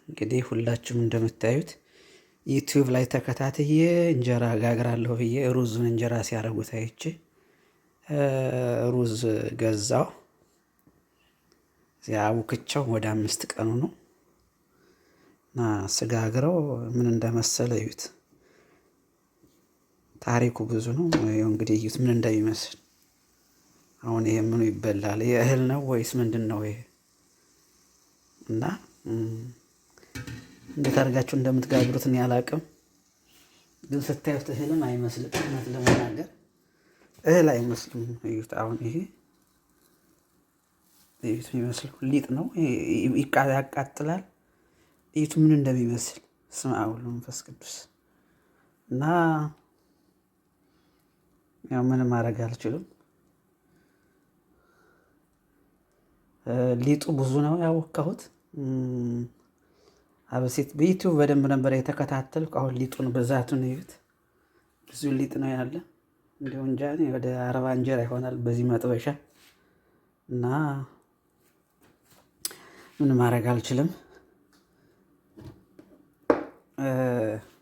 እንግዲህ ሁላችሁም እንደምታዩት ዩቲዩብ ላይ ተከታትዬ እንጀራ ጋግራለሁ ብዬ ሩዙን እንጀራ ሲያደርጉት አይቼ ሩዝ ገዛው። እዚያ አቡክቸው ወደ 5 ቀኑ ነው እና ስጋግረው ምን እንደመሰለ እዩት። ታሪኩ ብዙ ነው። ይኸው እንግዲህ እዩት ምን እንደሚመስል። አሁን ይሄ ምኑ ይበላል? የእህል ነው ወይስ ምንድን ነው ይሄ? እና እንዴት አድርጋችሁ እንደምትጋግሩት እኔ አላውቅም፣ ግን ስታዩት እህልም አይመስልም። እውነት ለመናገር እህል አይመስልም። እዩት አሁን ይሄ እዩት የሚመስለው ሊጥ ነው። ያቃጥላል። እዩት ምን እንደሚመስል። በስመ አብ ወወልድ ወመንፈስ ቅዱስ። እና ያው ምንም ማድረግ አልችልም። ሊጡ ብዙ ነው ያወካሁት። አበሴት በዩቲዩብ በደንብ ነበር የተከታተልኩ። አሁን ሊጡን ብዛቱን እዩት። ብዙ ሊጥ ነው ያለ። እንደው እንጃ ወደ 40 እንጀራ ይሆናል በዚህ መጥበሻ። እና ምን ማድረግ አልችልም።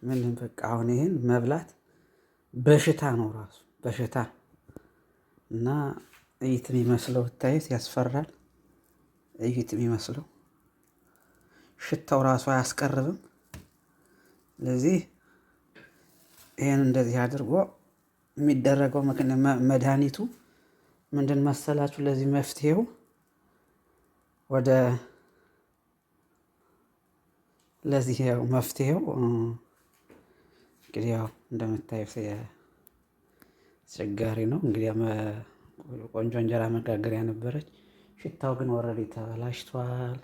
ምንም በቃ አሁን ይሄን መብላት በሽታ ነው ራሱ በሽታ። እና እዩት የሚመስለው ብታዩት ያስፈራል። እዩት የሚመስለው ሽታው ራሱ አያስቀርብም። ስለዚህ ይሄን እንደዚህ አድርጎ የሚደረገው መድኃኒቱ ምንድን መሰላችሁ? ለዚህ መፍትሄው ወደ ለዚህ ያው መፍትሄው እንግዲህ ያው እንደምታዩት አስቸጋሪ ነው። እንግዲህ ቆንጆ እንጀራ መጋገሪያ ነበረች። ሽታው ግን ወረዴ ተበላሽቷል።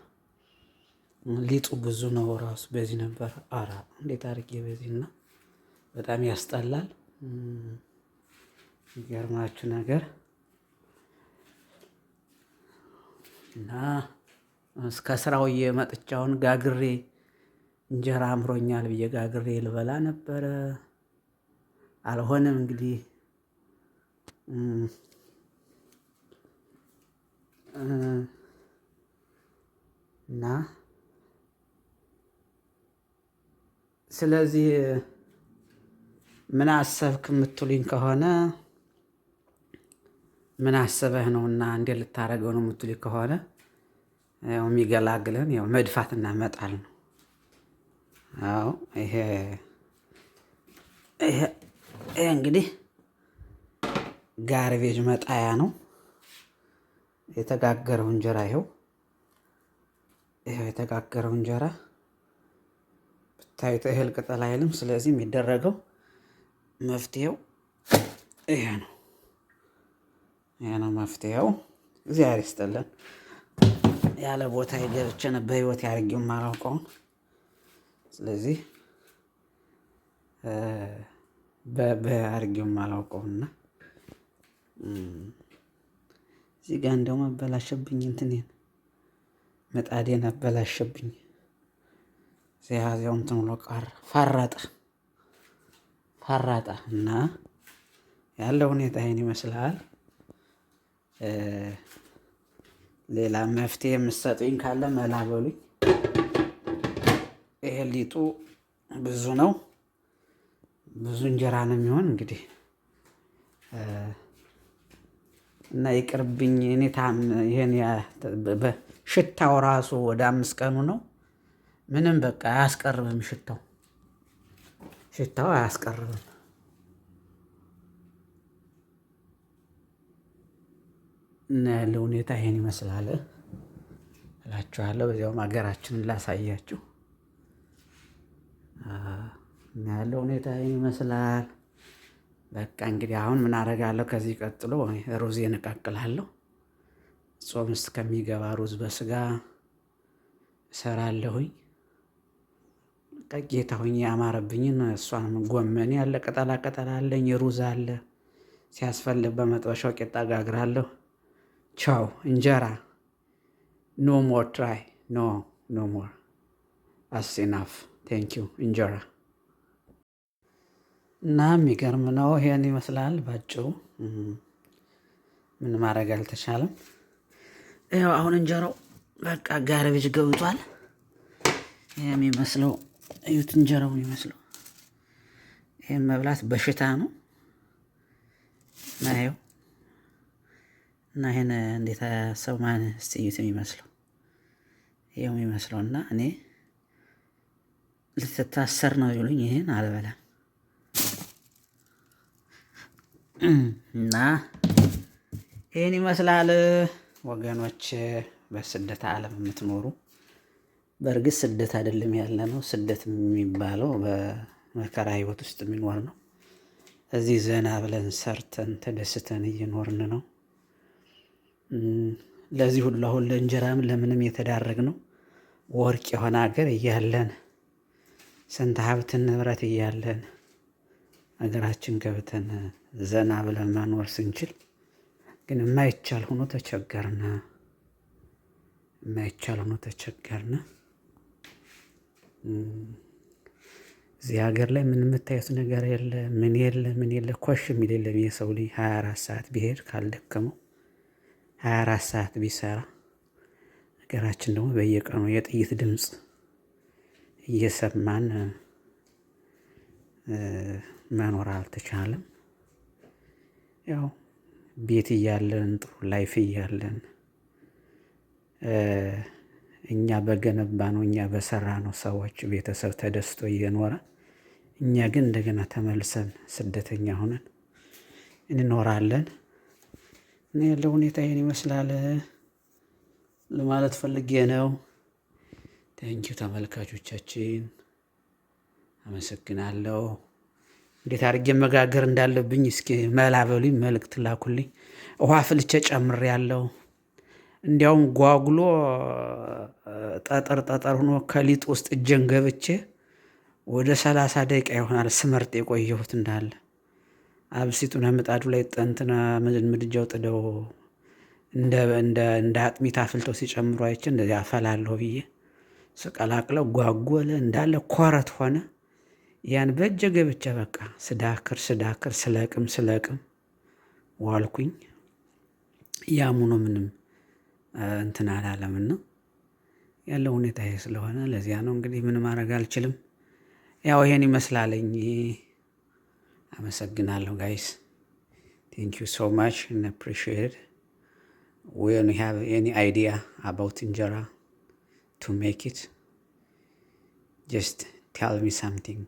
ሊጡ ብዙ ነው ራሱ በዚህ ነበር። አራ እንዴት አድርጌ በዚህና በጣም ያስጠላል። የሚገርማችሁ ነገር እና እስከ ስራው እየመጥቻውን ጋግሬ እንጀራ አምሮኛል ብዬ ጋግሬ ልበላ ነበረ። አልሆነም እንግዲህ እና ስለዚህ ምን አሰብክ የምትሉኝ ከሆነ ምን አሰበህ ነውና እንዴት ልታደርገው ነው የምትሉኝ ከሆነ ያው የሚገላግለን ያው መድፋትና መጣል ነው። አዎ ይሄ እንግዲህ ጋርቤጅ መጣያ ነው። የተጋገረው እንጀራ ይኸው የተጋገረው እንጀራ ብታዩት እህል ቅጠል አይልም። ስለዚህ የሚደረገው መፍትሄው ይሄ ነው። ይሄ ነው መፍትሄው። እግዚአብሔር ይስጥልን። ያለ ቦታ ገብቼ በህይወት ያደርጌው የማላውቀውን ስለዚህ በአድርጌው የማላውቀውና እዚህ ጋር እንደው አበላሸብኝ። እንትኔን ምጣዴን አበላሸብኝ። ያው እንትን ብሎ ቀረ ፈረጠ እና ያለው ሁኔታ ይሄን ይመስላል። ሌላ መፍትሄ የምትሰጡኝ ካለ መላ በሉኝ። ይሄ ሊጡ ብዙ ነው፣ ብዙ እንጀራ ነው የሚሆን እንግዲህ እና ይቅርብኝ። እኔ ይሄን ሽታው ራሱ ወደ 5 ቀኑ ነው። ምንም በቃ አያስቀርብም። ሽታው አያስቀርብም። እና ያለው ሁኔታ ይሄን ይመስላል እላችኋለሁ። በዚያውም ሀገራችንን ላሳያችሁ። እና ያለው ሁኔታ ይሄን ይመስላል። በቃ እንግዲህ አሁን ምን አደርጋለሁ? ከዚህ ቀጥሎ ሩዜን እቀቅላለሁ። ጾም እስከሚገባ ሩዝ በስጋ እሰራለሁኝ። ጌታ ሆኜ ያማረብኝን እሷን ጎመን ያለ ቅጠላ ቅጠል አለኝ፣ ሩዝ አለ። ሲያስፈልግ በመጥበሻው ቂጣ ጋግራለሁ። ቻው እንጀራ። ኖ ሞር ትራይ ኖ ሞር አስ ኢናፍ ቴንኪው እንጀራ። እና የሚገርም ነው። ይሄን ይመስላል ባጭሩ። ምን ማድረግ አልተቻለም። ይኸው አሁን እንጀራው በቃ ጋርቤጅ ገብቷል። የሚመስለው እዩት፣ እንጀራው የሚመስለው ይሄን መብላት በሽታ ነው። ናየው እና ይሄን እንዴት ሰው ማን እስቲ እዩት የሚመስለው ይሄው የሚመስለው እና እኔ ልትታሰር ነው ይሉኝ ይሄን አልበላም። እና ይሄን ይመስላል ወገኖች፣ በስደት ዓለም የምትኖሩ። በእርግጥ ስደት አይደለም ያለ ነው። ስደት የሚባለው በመከራ ህይወት ውስጥ የሚኖር ነው። እዚህ ዘና ብለን ሰርተን ተደስተን እየኖርን ነው። ለዚህ ሁሉ አሁን ለእንጀራም ለምንም የተዳረግ ነው። ወርቅ የሆነ ሀገር እያለን ስንት ሀብት ንብረት እያለን ሀገራችን ገብተን ዘና ብለን መኖር ስንችል ግን የማይቻል ሆኖ ተቸገርን። የማይቻል ሆኖ ተቸገርን። እዚህ ሀገር ላይ ምን የምታዩት ነገር የለ፣ ምን የለ ኮሽ የሚል የለም። የሰው ልጅ 24 ሰዓት ቢሄድ ካልደከመው 24 ሰዓት ቢሰራ፣ ሀገራችን ደግሞ በየቀኑ የጥይት ድምፅ እየሰማን መኖር አልተቻለም። ያው ቤት እያለን ጥሩ ላይፍ እያለን እኛ በገነባ ነው እኛ በሰራ ነው ሰዎች ቤተሰብ ተደስቶ እየኖረ እኛ ግን እንደገና ተመልሰን ስደተኛ ሆነን እንኖራለን። እና ያለው ሁኔታ ይሄን ይመስላል ለማለት ፈልጌ ነው። ቴንኪው ተመልካቾቻችን፣ አመሰግናለሁ። እንዴት አድርጌ መጋገር እንዳለብኝ እስኪ መላ በሉኝ፣ መልእክት ላኩልኝ። ውሃ ፍልቼ ጨምሬያለሁ። እንዲያውም ጓጉሎ ጠጠር ሆኖ ከሊጥ ውስጥ እጄን ገብቼ ወደ 30 ደቂቃ ይሆናል ስመርጥ የቆየሁት እንዳለ። አብሲቱን ምጣዱ ላይ እንትና ምድጃው ጥደው እንደ አጥሚት አፍልተው ሲጨምሩ አይቼ እንደዚህ አፈላለሁ ብዬ ስቀላቅለው ጓጎለ እንዳለ ኮረት ሆነ። ያን በእጄ ገብቼ በቃ ስዳክር ስለቅም ዋልኩኝ። ያሙኑ ምንም እንትን አላለምና ያለው ሁኔታ ይሄ ስለሆነ ለዚያ ነው እንግዲህ ምን ማድረግ አልችልም። ያው ይሄን ይመስላለኝ። አመሰግናለሁ ጋይስ። ቴንክ ዩ ሶ ማች and appreciate. When you have any idea about injera to make it, just tell me something.